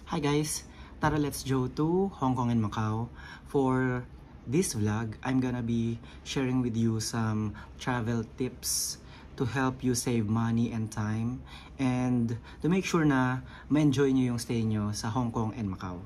Hi guys! Tara, let's go to Hong Kong and Macau. For this vlog, I'm gonna be sharing with you some travel tips to help you save money and time and to make sure na ma-enjoy nyo yung stay nyo sa Hong Kong and Macau.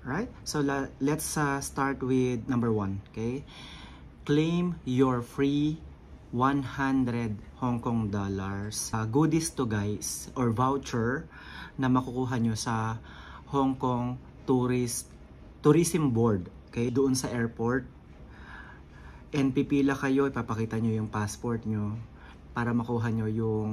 Alright? So let's start with number 1. Okay? Claim your free 100 Hong Kong dollars goodies to guys or voucher na makukuha nyo sa Hong Kong Tourism Board, okay, doon sa airport. And pipila kayo, ipapakita nyo yung passport nyo para makuha nyo yung,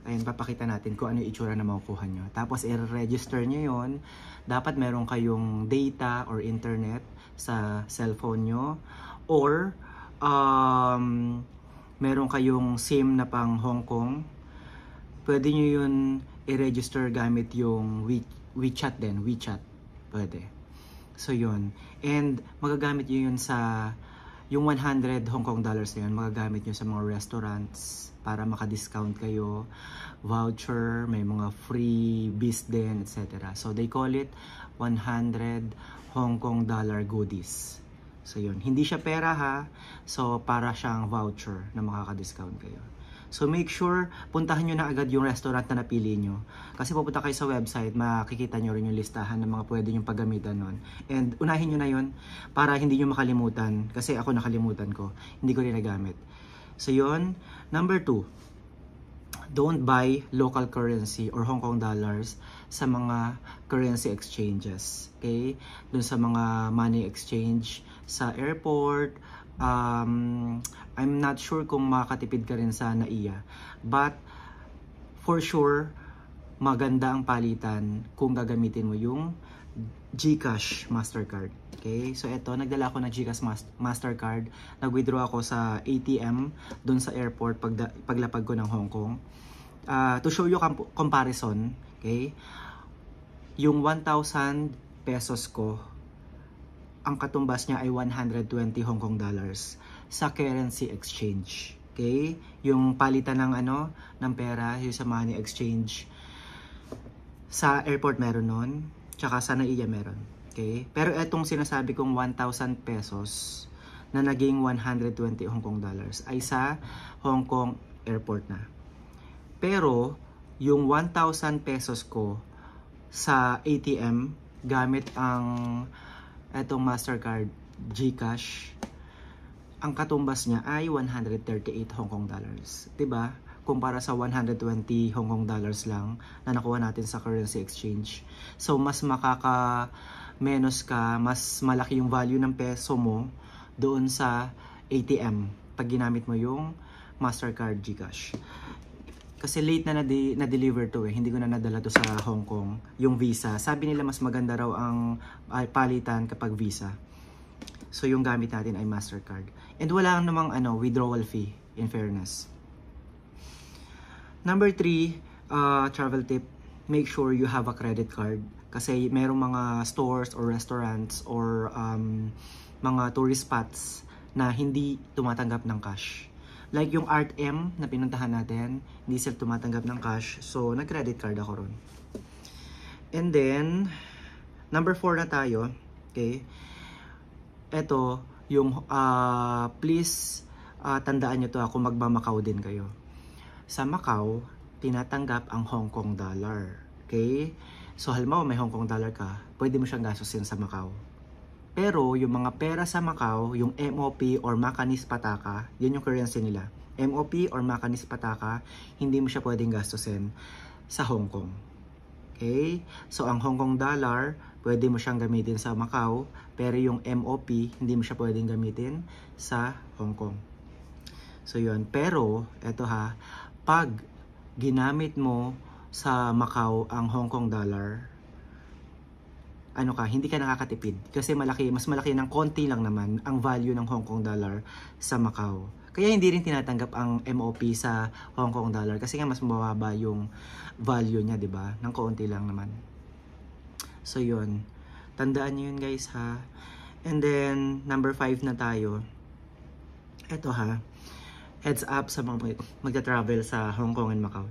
ayun, papakita natin kung ano yung itsura na makukuha nyo. Tapos i-register nyo yon. Dapat meron kayong data or internet sa cellphone nyo, or meron kayong SIM na pang Hong Kong. Pwede nyo yun i-register gamit yung WeChat din, WeChat. Pwede. So yun. And magagamit nyo yun sa, yung 100 Hong Kong dollars na yun, magagamit nyo sa mga restaurants para maka-discount kayo, voucher, may mga freebies din, etc. So they call it 100 Hong Kong dollar goodies. So yun. Hindi siya pera ha. So para siyang voucher na makaka-discount kayo. So make sure, puntahan nyo na agad yung restaurant na napili nyo. Kasi pupunta kayo sa website, makikita nyo rin yung listahan ng mga pwede nyong paggamitan nun. And unahin nyo na yun para hindi nyo makalimutan. Kasi ako nakalimutan ko, hindi ko rin nagamit. So yun. Number 2, don't buy local currency or Hong Kong dollars sa mga currency exchanges. Okay? Dun sa mga money exchange sa airport. I'm not sure kung makakatipid ka rin sa NAIA, but for sure maganda ang palitan kung gagamitin mo yung GCash Mastercard. Okay, so eto, nagdala ako ng GCash Mastercard. Nag-withdraw ako sa ATM dun sa airport paglapag ko ng Hong Kong. To show you comparison, okay, yung 1,000 pesos ko, ang katumbas niya ay 120 Hong Kong dollars sa currency exchange. Okay? Yung palitan ng ng pera, yung sa money exchange. Sa airport meron nun, tsaka sa NAIA meron. Okay? Pero etong sinasabi kong 1,000 pesos na naging 120 Hong Kong dollars ay sa Hong Kong airport na. Pero yung 1,000 pesos ko sa ATM gamit ang etong Mastercard GCash, ang katumbas niya ay 138 Hong Kong dollars. 'Di ba? Kumpara sa 120 Hong Kong dollars lang na nakuha natin sa currency exchange. So mas makaka-menos ka, mas malaki yung value ng peso mo doon sa ATM pag ginamit mo yung Mastercard GCash. Kasi late na na-deliver to eh. Hindi ko na nadala to sa Hong Kong. Yung Visa. Sabi nila mas maganda raw ang palitan kapag Visa. So yung gamit natin ay Mastercard. And wala namang withdrawal fee, in fairness. Number 3, travel tip. Make sure you have a credit card. Kasi merong mga stores or restaurants or mga tourist spots na hindi tumatanggap ng cash. Like yung Art M na pinuntahan natin, hindi sila tumatanggap ng cash. So, nag-credit card ako ron. And then, number 4 na tayo. Okay. Ito, yung please tandaan nyo to kung magma-Macau din kayo. Sa Macau, tinatanggap ang Hong Kong dollar. Okay. So, halimbawa may Hong Kong dollar ka, pwede mo siyang gastusin sa Macau. Pero yung mga pera sa Macau, yung MOP or Macanese Pataka, yun yung currency nila. MOP or Macanese Pataka, hindi mo siya pwedeng gastusin sa Hong Kong. Okay? So ang Hong Kong dollar, pwede mo siyang gamitin sa Macau, pero yung MOP, hindi mo siya pwedeng gamitin sa Hong Kong. So yun. Pero, eto pag ginamit mo sa Macau ang Hong Kong dollar, hindi ka nakakatipid kasi mas malaki ng konti lang naman ang value ng Hong Kong dollar sa Macau. Kaya hindi rin tinatanggap ang MOP sa Hong Kong dollar kasi nga mas mababa yung value niya, 'di ba? Ng konti lang naman. So 'yun. Tandaan niyo 'yun, guys ha. And then number 5 na tayo. Ito heads up sa mga magta-travel sa Hong Kong and Macau.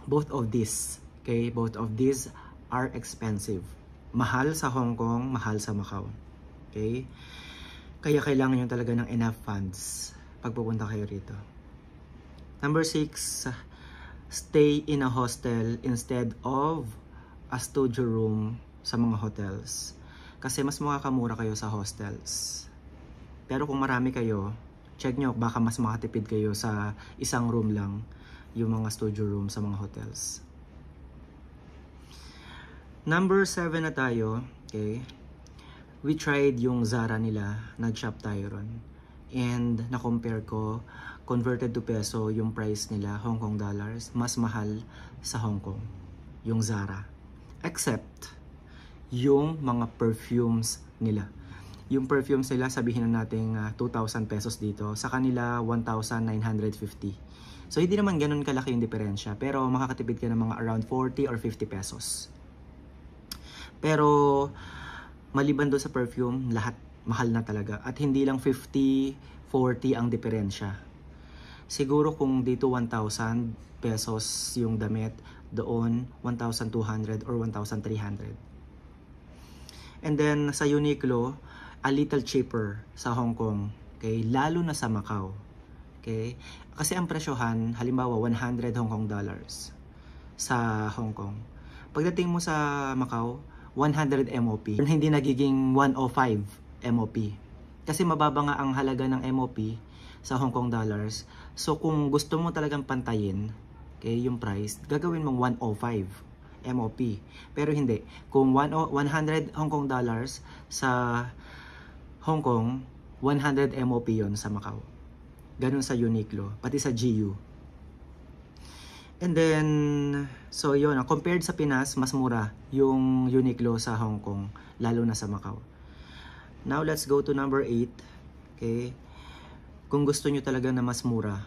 Both of these are expensive. Mahal sa Hong Kong, mahal sa Macau. Okay? Kaya kailangan nyo talaga ng enough funds pag pupunta kayo rito. Number 6, stay in a hostel instead of a studio room sa mga hotels. Kasi mas makakamura kayo sa hostels. Pero kung marami kayo, check nyo, baka mas makatipid kayo sa isang room lang, yung mga studio room sa mga hotels. Number 7 na tayo, okay? We tried yung Zara nila, nag-shop tayo ron. And na-compare ko, converted to peso, yung price nila, Hong Kong dollars, mas mahal sa Hong Kong, yung Zara. Except, yung mga perfumes nila. Yung perfumes nila, sabihin na natin 2,000 pesos dito. Sa kanila, 1,950. So, hindi naman ganun kalaki yung diferensya. Pero, makakatipid ka ng mga around 40 or 50 pesos. Pero, maliban doon sa perfume, lahat mahal na talaga. At hindi lang 50, 40 ang diferensya. Siguro kung dito 1,000 pesos yung damit, doon 1,200 or 1,300. And then sa Uniqlo, a little cheaper sa Hong Kong. Okay? Lalo na sa Macau. Okay? Kasi ang presyohan, halimbawa 100 Hong Kong dollars sa Hong Kong. Pagdating mo sa Macau, 100 MOP. Hindi nagiging 105 MOP. Kasi mababa nga ang halaga ng MOP sa Hong Kong dollars. So kung gusto mo talagang pantayin, okay, yung price, gagawin mong 105 MOP. Pero hindi. Kung 100 Hong Kong dollars sa Hong Kong, 100 MOP yon sa Macau. Ganun sa Uniqlo, pati sa GU. And then, so yun, compared sa Pinas, mas mura yung Uniqlo sa Hong Kong, lalo na sa Macau. Now, let's go to number 8. Okay? Kung gusto nyo talaga na mas mura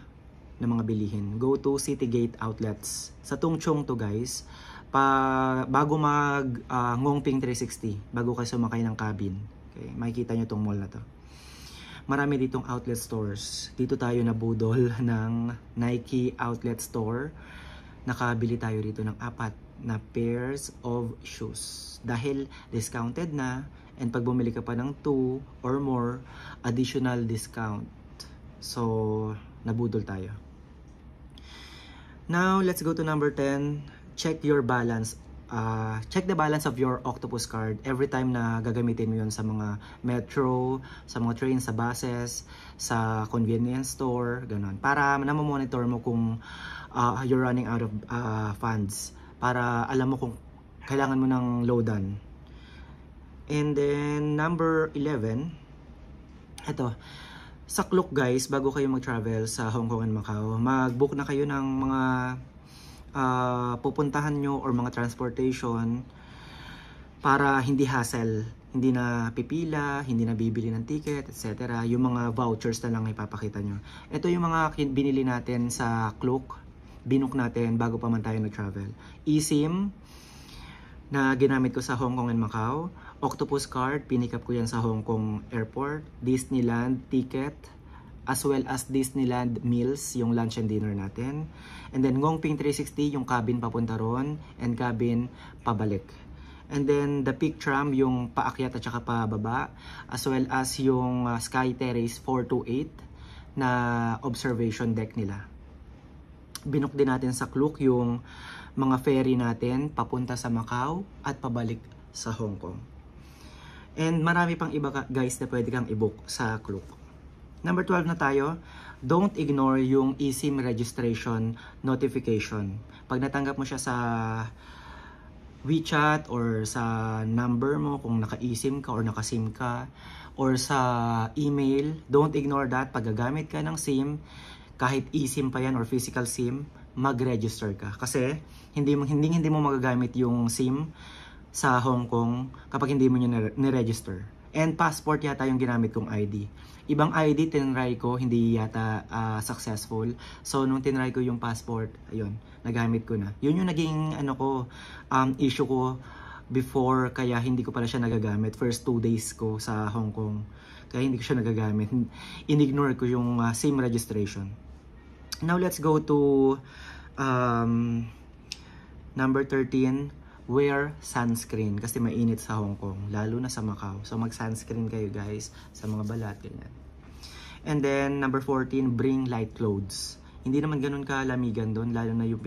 na mga bilihin, go to Citygate Outlets. Sa Tung Chung to guys, bago mag Ngongping 360, bago kayo sumakay ng cabin. Okay? Makikita nyo tong mall na to. Marami ditong outlet stores. Dito tayo nabudol ng Nike outlet store. Nakabili tayo rito ng 4 na pairs of shoes. Dahil discounted na, and pag bumili ka pa ng 2 or more, additional discount. So, nabudol tayo. Now, let's go to number 10. Check your balance. Check the balance of your Octopus card every time na gagamitin mo yun sa mga metro, sa mga trains, sa buses, sa convenience store, ganun. Para namamonitor mo kung you're running out of funds. Para alam mo kung kailangan mo ng loadan. And then, number 11, ito, sa Klook guys, bago kayo mag-travel sa Hong Kong and Macau, mag-book na kayo ng mga pupuntahan nyo or mga transportation para hindi hassle, hindi na pipila, hindi na bibili ng ticket, etc. Yung mga vouchers na lang ipapakita nyo. Ito yung mga binili natin sa Klook, binook natin bago pa man tayo nag-travel. eSIM na ginamit ko sa Hong Kong and Macau, Octopus card, pinikap ko yan sa Hong Kong Airport, Disneyland ticket, as well as Disneyland meals, yung lunch and dinner natin. And then Ngongping 360, yung cabin papunta ron, and cabin pabalik. And then the Peak Tram, yung paakyat at saka pababa, as well as yung Sky Terrace 428 na observation deck nila. Binook din natin sa Klook yung mga ferry natin papunta sa Macau at pabalik sa Hong Kong. And marami pang iba guys na pwede kang i-book sa Klook. Number 12 na tayo, don't ignore yung eSIM registration notification. Pag natanggap mo siya sa WeChat or sa number mo, kung naka-eSIM ka or naka-SIM ka, or sa email, don't ignore that. Pag gagamit ka ng SIM, kahit eSIM pa yan or physical SIM, mag-register ka. Kasi hindi mo magagamit yung SIM sa Hong Kong kapag hindi mo nyo ni-register. And passport yata yung ginamit kong ID. Ibang ID tinry ko, hindi yata successful. So nung tinry ko yung passport, ayun, nagamit ko na. Yun yung naging issue ko before, kaya hindi ko pala siya nagagamit. First 2 days ko sa Hong Kong, kaya hindi ko siya nagagamit. Inignore ko yung SIM registration. Now let's go to number 13. wear sunscreen kasi mainit sa Hong Kong, lalo na sa Macau. So mag-sunscreen kayo guys sa mga balat, ganyan. And then number 14, bring light clothes. Hindi naman ganun kalamigan doon, lalo na yung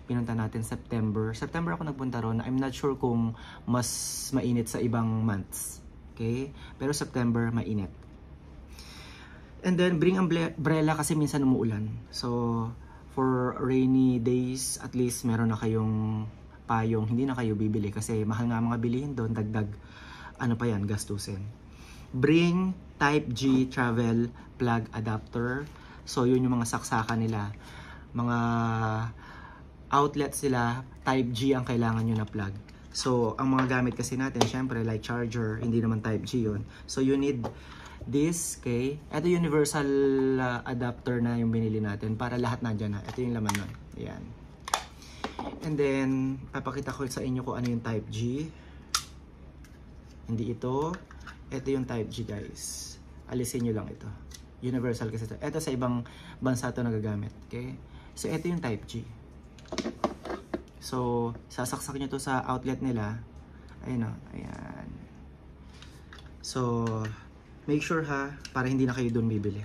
pinunta natin September. September ako nagpunta ron. I'm not sure kung mas mainit sa ibang months. Okay? Pero September, mainit. And then bring umbrella kasi minsan umuulan. So for rainy days, at least meron na kayong payong, hindi na kayo bibili kasi mahal nga mga bilihin doon, dagdag ano pa yan, gastusin. Bring type G travel plug adapter. So yun yung mga saksakan nila, mga outlets sila, type G ang kailangan nyo na plug. So ang mga gamit kasi natin, syempre like charger, hindi naman type G yun. So you need this, okay? Ito universal adapter na yung binili natin para lahat nandyan na. Ito yung laman nun. Ayan. And then, papakita ko sa inyo kung ano yung type G. Hindi ito. Ito yung type G guys. Alisin nyo lang ito. Universal kasi ito. Ito sa ibang bansa ito nagagamit. Okay? So, ito yung type G. So, sasaksak nyo to sa outlet nila. Ayun o. Ayan. So, make sure ha, para hindi na kayo doon bibili.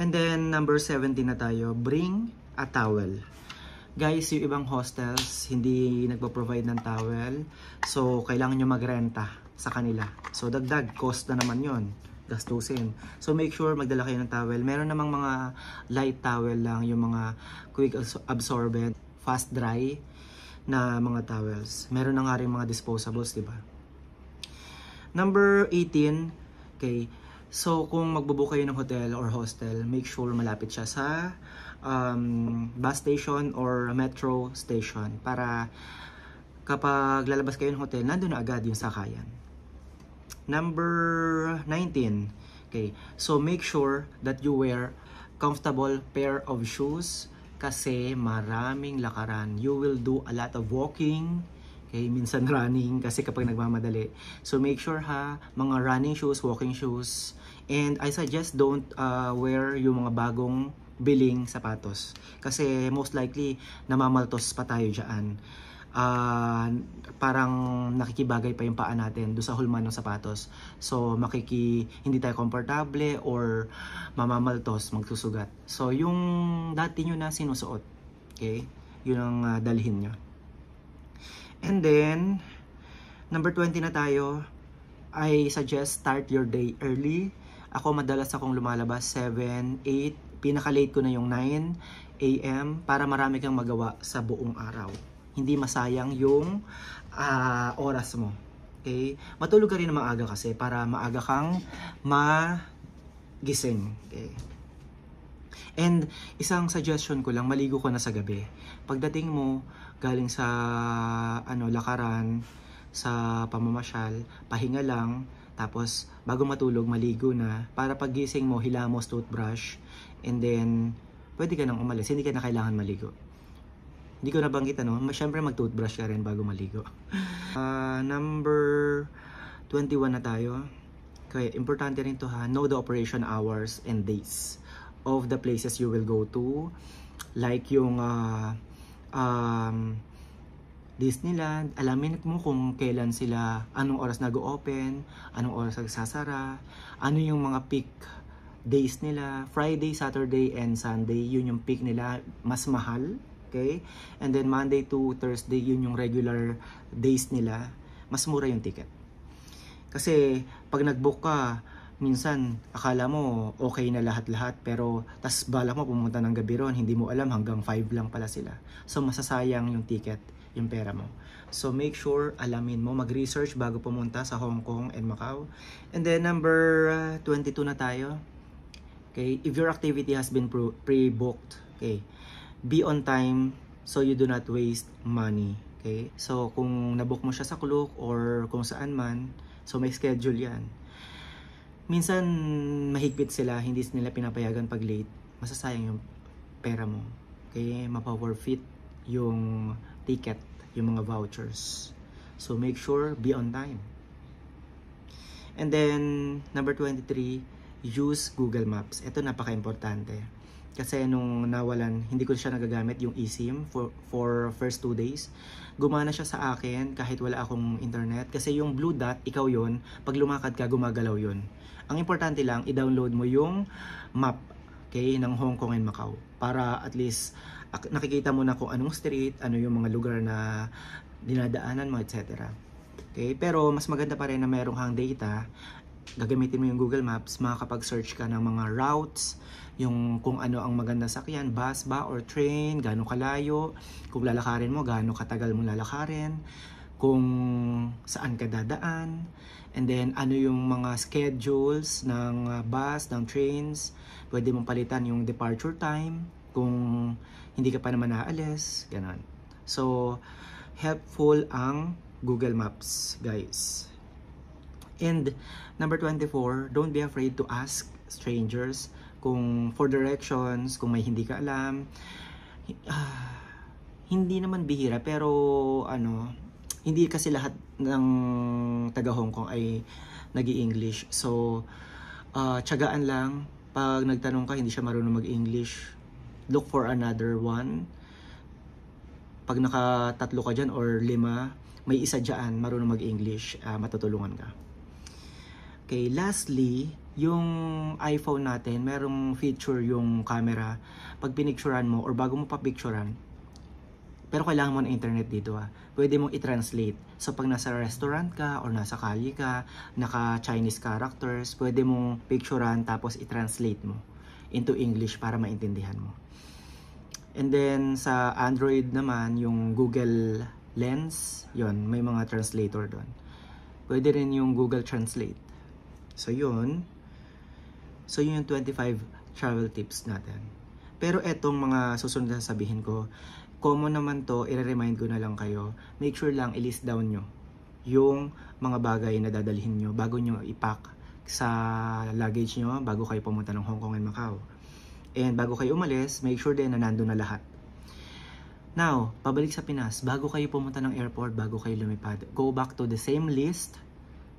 And then, number 17 na tayo. Bring a towel. Guys, yung ibang hostels, hindi nagpo-provide ng towel. So, kailangan nyo magrenta sa kanila. So, dagdag, cost na naman yon, gastusin. So, make sure magdala kayo ng towel. Meron namang mga light towel lang, yung mga quick absorbent, fast dry na mga towels. Meron na nga rin mga disposables, diba? Number 18, okay. So, kung magbubook kayo ng hotel or hostel, make sure malapit siya sa bus station or metro station para kapag lalabas kayo ng hotel, nandun na agad yung sakayan. Number 19, okay. So, make sure that you wear comfortable pair of shoes kasi maraming lakaran. You will do a lot of walking, okay, minsan running kasi kapag nagmamadali. So make sure ha, mga running shoes, walking shoes. And I suggest don't wear yung mga bagong biling sapatos. Kasi most likely namamaltos pa tayo dyan. Parang nakikibagay pa yung paa natin doon sa hulman ng sapatos. So hindi tayo komportable or mamamaltos, magsusugat. So yung dati nyo na sinusuot, okay, yun ang dalhin nyo. And then, number 20 na tayo. I suggest start your day early. Ako madalas akong lumalabas 7, 8, pinaka-late ko na yung 9 AM para marami kang magawa sa buong araw. Hindi masayang yung oras mo. Okay? Matulog ka rin na maaga kasi para maaga kang magising. Okay? And isang suggestion ko lang, maligo ko na sa gabi. Pagdating mo galing sa lakaran, sa pamamasyal, pahinga lang, tapos bago matulog maligo na para paggising mo hilamos toothbrush, and then pwede ka nang umalis, hindi ka na kailangan maligo. Hindi ko nabanggit syempre mag-toothbrush ka rin bago maligo. Number 21 na tayo. Okay, importante rin to ha, know the operation hours and days of the places you will go to, like yung Disneyland. Alamin mo kung kailan sila, anong oras nag-open, anong oras nagsasara, ano yung mga peak days nila. Friday, Saturday, and Sunday, yun yung peak nila, mas mahal. Okay? And then Monday to Thursday, yun yung regular days nila, mas mura yung ticket. Kasi pag nag-book ka, minsan akala mo okay na lahat-lahat, pero tas balak mo pumunta ng gabi ron, hindi mo alam hanggang 5 lang pala sila. So masasayang yung ticket, yung pera mo. So make sure alamin mo, mag-research bago pumunta sa Hong Kong and Macau. And then number 22 na tayo. Okay, if your activity has been pre-booked, okay, be on time so you do not waste money. Okay, so kung nabook mo siya sa Klook or kung saan man, so may schedule yan. Minsan mahigpit sila, hindi nila pinapayagan pag late, masasayang yung pera mo. Okay, mapa-forfeit yung ticket, yung mga vouchers. So make sure be on time. And then number 23, use Google Maps. Ito napaka-importante. Kasi nung nawalan, hindi ko siya nagagamit yung eSIM for first 2 days. Gumana siya sa akin kahit wala akong internet. Kasi yung blue dot, ikaw yun. Pag lumakad ka, gumagalaw yun. Ang importante lang, i-download mo yung map, okay, ng Hong Kong and Macau. Para at least nakikita mo na kung anong street, ano yung mga lugar na dinadaanan mo, etc. Okay? Pero mas maganda pa rin na merong kang data. Gagamitin mo yung Google Maps, makakapag-search ka ng mga routes, yung kung ano ang maganda sakyan, bus ba or train, gaano kalayo, kung lalakarin mo, gaano katagal mo lalakarin, kung saan ka dadaan, and then ano yung mga schedules ng bus, ng trains, pwede mong palitan yung departure time, kung hindi ka pa naman naalis, ganon. So, helpful ang Google Maps, guys. And number 24, don't be afraid to ask strangers kung for directions, kung may hindi ka alam. Hindi naman bihira, pero hindi kasi lahat ng taga Hong Kong ay nag-i-English. So, tiyagaan lang. Pag nagtanong ka, hindi siya marunong mag-English, look for another one. Pag nakatatlo ka dyan or 5, may isa dyan marunong mag-English, matutulungan ka. Okay, lastly, yung iPhone natin, merong feature yung camera. Pag pinicturean mo or bago mo pa picturean, pero kailangan mo ng internet dito pwede mong i-translate. So pag nasa restaurant ka or nasa kalye ka, naka Chinese characters, pwede mong picturean tapos i-translate mo into English para maintindihan mo. And then sa Android naman, yung Google Lens, yon, may mga translator doon. Pwede rin yung Google Translate. So yun yung 25 travel tips natin. Pero etong mga susunod na sabihin ko, common naman to, i-remind ko na lang kayo. Make sure lang i-list down nyo yung mga bagay na dadalhin nyo bago nyo i-pack sa luggage nyo bago kayo pumunta ng Hong Kong and Macau. And bago kayo umalis, make sure din na nandun na lahat. Now, pabalik sa Pinas, bago kayo pumunta ng airport, bago kayo lumipad, go back to the same list.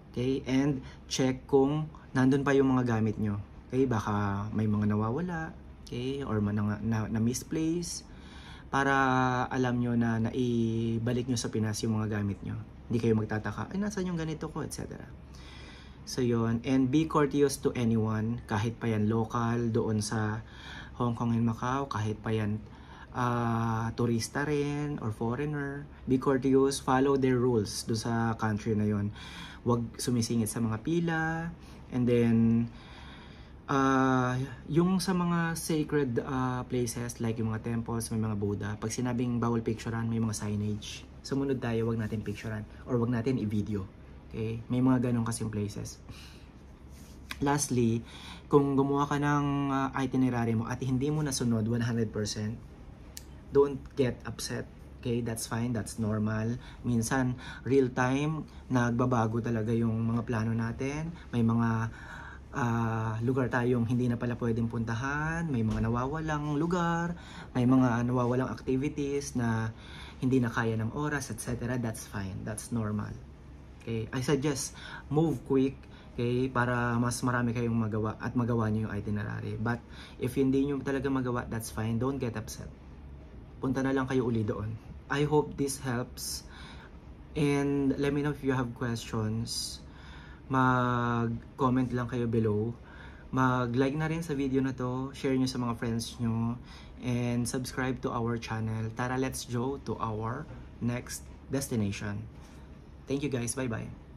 Okay, and check kung nandun pa yung mga gamit nyo. Okay, baka may mga nawawala, okay, or na misplace, para alam nyo na naibalik nyo sa Pinas yung mga gamit nyo. Hindi kayo magtataka, ay nasan yung ganito ko, etc. So yun, and be courteous to anyone, kahit pa yan local, doon sa Hong Kong and Macau, kahit pa yan turista rin or foreigner. Be courteous, follow their rules doon sa country na yun. Huwag sumisingit sa mga pila, and then yung sa mga sacred places like yung mga temples, may mga Buddha, pag sinabing bawal picturean, may mga signage. Sumunod tayo, wag natin picturean or wag natin i-video. Okay? May mga ganong kasing places. Lastly, kung gumawa ka ng itinerary mo at hindi mo nasunod 100%, don't get upset. Okay, that's fine, that's normal. Minsan, real time, nagbabago talaga yung mga plano natin. May mga lugar tayong hindi na pala pwedeng puntahan, may mga nawawalang lugar, may mga nawawalang activities na hindi na kaya ng oras, etc. That's fine, that's normal. Okay, I suggest move quick, okay, para mas marami kayong magawa at magawa niyo yung itinerary. But if hindi niyo talaga magawa, that's fine, don't get upset. Punta na lang kayo uli doon. I hope this helps, and let me know if you have questions. Mag-comment lang kayo below. Mag-like na rin sa video na to, share nyo sa mga friends nyo, and subscribe to our channel. Tara, let's go to our next destination. Thank you guys, bye bye.